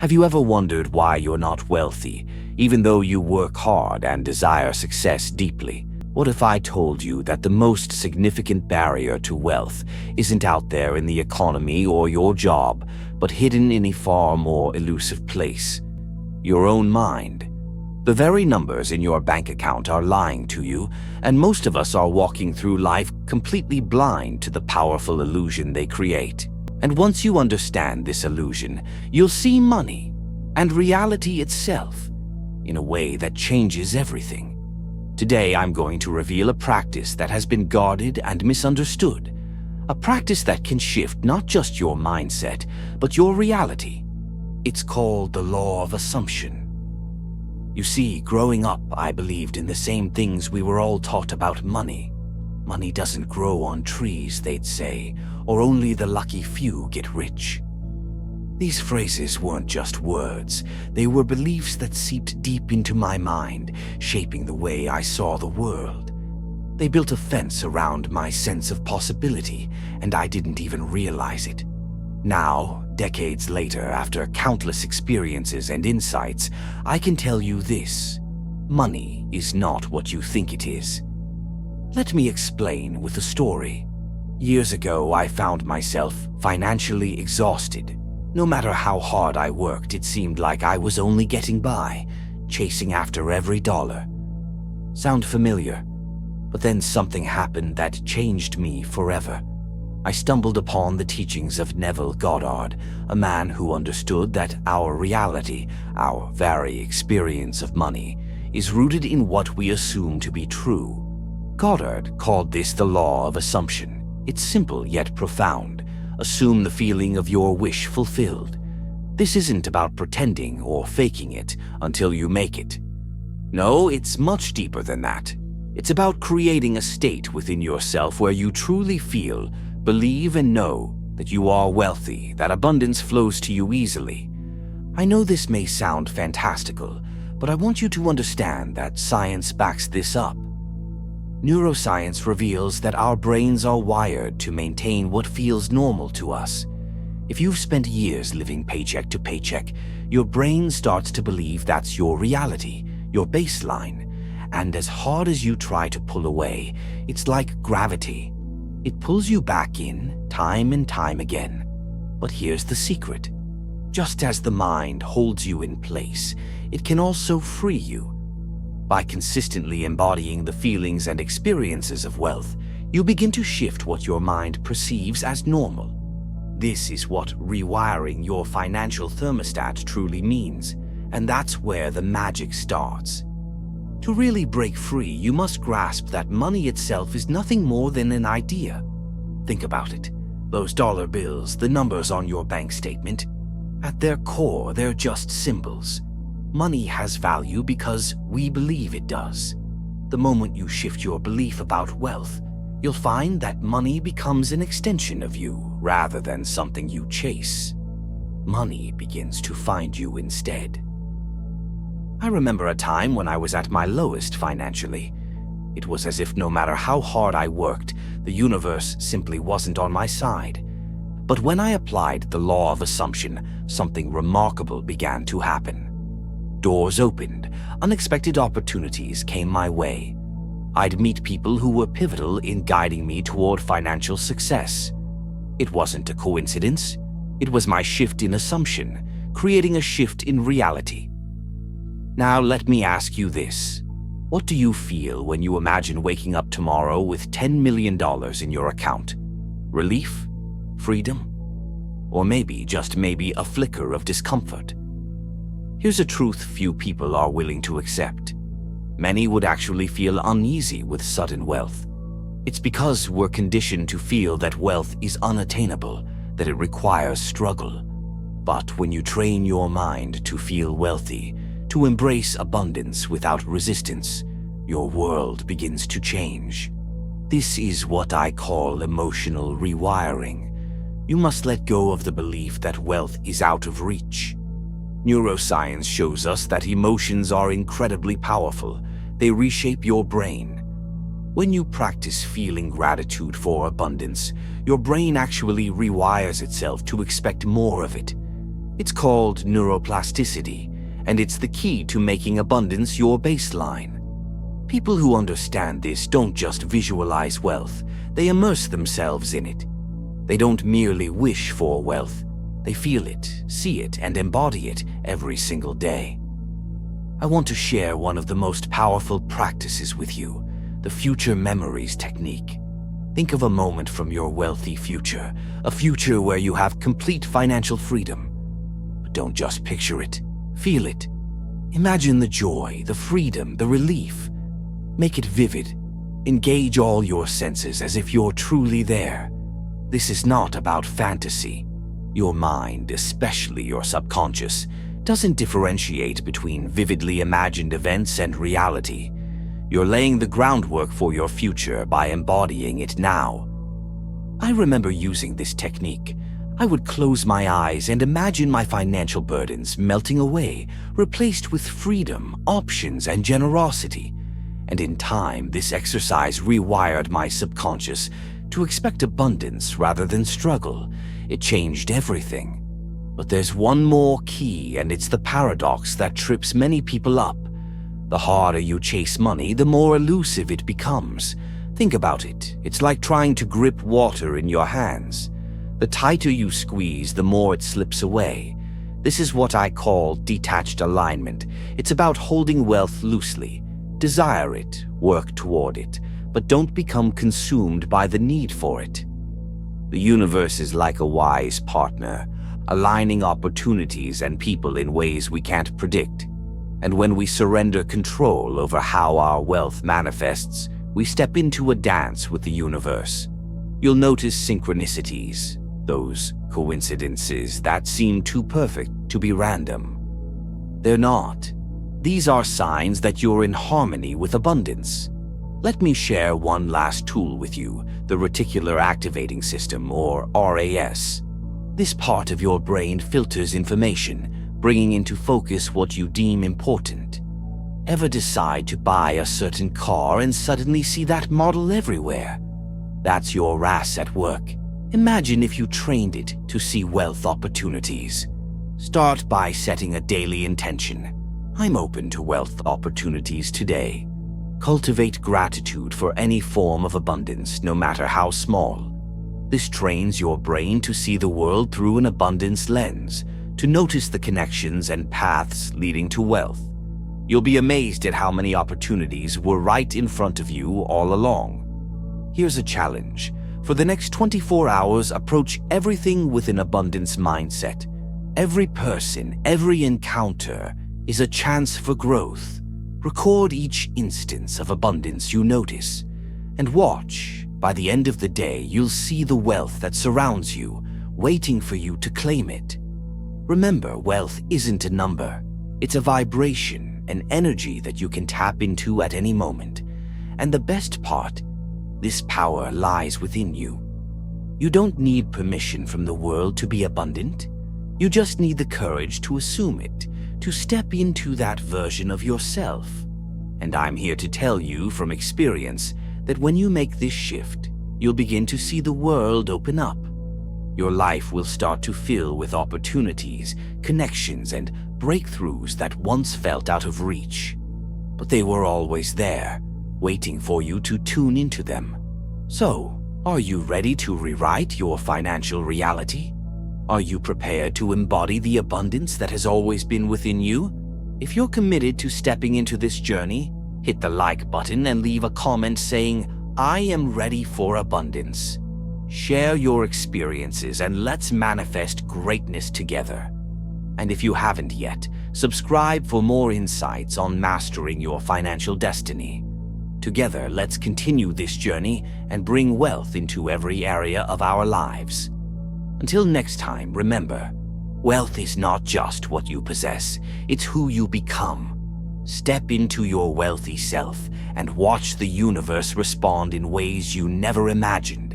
Have you ever wondered why you're not wealthy, even though you work hard and desire success deeply? What if I told you that the most significant barrier to wealth isn't out there in the economy or your job, but hidden in a far more elusive place? Your own mind. The very numbers in your bank account are lying to you, and most of us are walking through life completely blind to the powerful illusion they create. And once you understand this illusion, you'll see money and reality itself in a way that changes everything. Today, I'm going to reveal a practice that has been guarded and misunderstood. A practice that can shift not just your mindset, but your reality. It's called the law of assumption. You see, growing up, I believed in the same things we were all taught about money. Money doesn't grow on trees, they'd say, or only the lucky few get rich. These phrases weren't just words, they were beliefs that seeped deep into my mind, shaping the way I saw the world. They built a fence around my sense of possibility, and I didn't even realize it. Now, decades later, after countless experiences and insights, I can tell you this: money is not what you think it is. Let me explain with a story. Years ago, I found myself financially exhausted. No matter how hard I worked, it seemed like I was only getting by, chasing after every dollar. Sound familiar? But then something happened that changed me forever. I stumbled upon the teachings of Neville Goddard, a man who understood that our reality, our very experience of money, is rooted in what we assume to be true. Goddard called this the law of assumption. It's simple yet profound. Assume the feeling of your wish fulfilled. This isn't about pretending or faking it until you make it. No, it's much deeper than that. It's about creating a state within yourself where you truly feel, believe, and know that you are wealthy, that abundance flows to you easily. I know this may sound fantastical, but I want you to understand that science backs this up. Neuroscience reveals that our brains are wired to maintain what feels normal to us. If you've spent years living paycheck to paycheck, your brain starts to believe that's your reality, your baseline. And as hard as you try to pull away, it's like gravity. It pulls you back in, time and time again. But here's the secret. Just as the mind holds you in place, it can also free you. By consistently embodying the feelings and experiences of wealth, you begin to shift what your mind perceives as normal. This is what rewiring your financial thermostat truly means, and that's where the magic starts. To really break free, you must grasp that money itself is nothing more than an idea. Think about it. Those dollar bills, the numbers on your bank statement, at their core, they're just symbols. Money has value because we believe it does. The moment you shift your belief about wealth, you'll find that money becomes an extension of you rather than something you chase. Money begins to find you instead. I remember a time when I was at my lowest financially. It was as if no matter how hard I worked, the universe simply wasn't on my side. But when I applied the law of assumption, something remarkable began to happen. Doors opened, unexpected opportunities came my way. I'd meet people who were pivotal in guiding me toward financial success. It wasn't a coincidence. It was my shift in assumption, creating a shift in reality. Now let me ask you this. What do you feel when you imagine waking up tomorrow with $10 million in your account? Relief? Freedom? Or maybe, just maybe, a flicker of discomfort? Here's a truth few people are willing to accept. Many would actually feel uneasy with sudden wealth. It's because we're conditioned to feel that wealth is unattainable, that it requires struggle. But when you train your mind to feel wealthy, to embrace abundance without resistance, your world begins to change. This is what I call emotional rewiring. You must let go of the belief that wealth is out of reach. Neuroscience shows us that emotions are incredibly powerful. They reshape your brain. When you practice feeling gratitude for abundance, your brain actually rewires itself to expect more of it. It's called neuroplasticity, and it's the key to making abundance your baseline. People who understand this don't just visualize wealth, they immerse themselves in it. They don't merely wish for wealth, they feel it, see it, and embody it every single day. I want to share one of the most powerful practices with you, the future memories technique. Think of a moment from your wealthy future, a future where you have complete financial freedom. But don't just picture it, feel it. Imagine the joy, the freedom, the relief. Make it vivid. Engage all your senses as if you're truly there. This is not about fantasy. Your mind, especially your subconscious, doesn't differentiate between vividly imagined events and reality. You're laying the groundwork for your future by embodying it now. I remember using this technique. I would close my eyes and imagine my financial burdens melting away, replaced with freedom, options, and generosity. And in time, this exercise rewired my subconscious to expect abundance rather than struggle. It changed everything. But there's one more key, and it's the paradox that trips many people up. The harder you chase money, the more elusive it becomes. Think about it. It's like trying to grip water in your hands. The tighter you squeeze, the more it slips away. This is what I call detached alignment. It's about holding wealth loosely. Desire it, work toward it, but don't become consumed by the need for it. The universe is like a wise partner, aligning opportunities and people in ways we can't predict. And when we surrender control over how our wealth manifests, we step into a dance with the universe. You'll notice synchronicities, those coincidences that seem too perfect to be random. They're not. These are signs that you're in harmony with abundance. Let me share one last tool with you, the reticular activating system, or RAS. This part of your brain filters information, bringing into focus what you deem important. Ever decide to buy a certain car and suddenly see that model everywhere? That's your RAS at work. Imagine if you trained it to see wealth opportunities. Start by setting a daily intention. I'm open to wealth opportunities today. Cultivate gratitude for any form of abundance, no matter how small. This trains your brain to see the world through an abundance lens, to notice the connections and paths leading to wealth. You'll be amazed at how many opportunities were right in front of you all along. Here's a challenge. For the next 24 hours, approach everything with an abundance mindset. Every person, every encounter is a chance for growth. Record each instance of abundance you notice, and watch. By the end of the day, you'll see the wealth that surrounds you, waiting for you to claim it. Remember, wealth isn't a number. It's a vibration, an energy that you can tap into at any moment. And the best part, this power lies within you. You don't need permission from the world to be abundant. You just need the courage to assume it, to step into that version of yourself. And I'm here to tell you from experience that when you make this shift, you'll begin to see the world open up. Your life will start to fill with opportunities, connections, and breakthroughs that once felt out of reach. But they were always there, waiting for you to tune into them. So, are you ready to rewrite your financial reality? Are you prepared to embody the abundance that has always been within you? If you're committed to stepping into this journey, hit the like button and leave a comment saying, "I am ready for abundance." Share your experiences and let's manifest greatness together. And if you haven't yet, subscribe for more insights on mastering your financial destiny. Together, let's continue this journey and bring wealth into every area of our lives. Until next time, remember, wealth is not just what you possess, it's who you become. Step into your wealthy self and watch the universe respond in ways you never imagined.